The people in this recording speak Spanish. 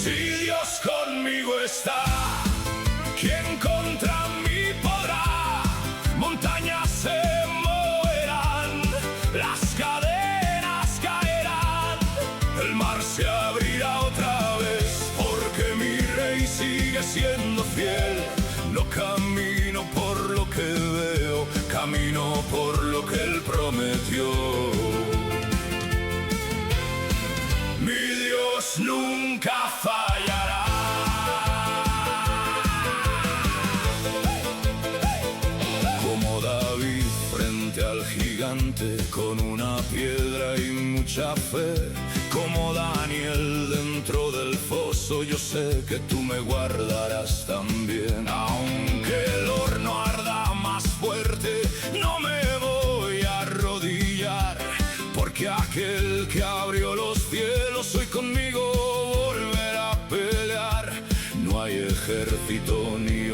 Si Dios conmigo está, ¿quién contra mí podrá? Montañas se moverán, las cadenas caerán, el mar se abrirá otra vez, porque mi rey sigue siendo fiel. No camino por lo que veo, camino por lo que él prometió. Mi Dios nunca fallará. Como David frente al gigante, con una piedra y mucha fe. Como Daniel dentro del foso, yo sé que tú me guardarás también. Aunque el horno arda más fuerte, no me voy a arrodillar, porque aquel que abrió los cielos hoy conmigo volverá a pelear. No hay ejército ni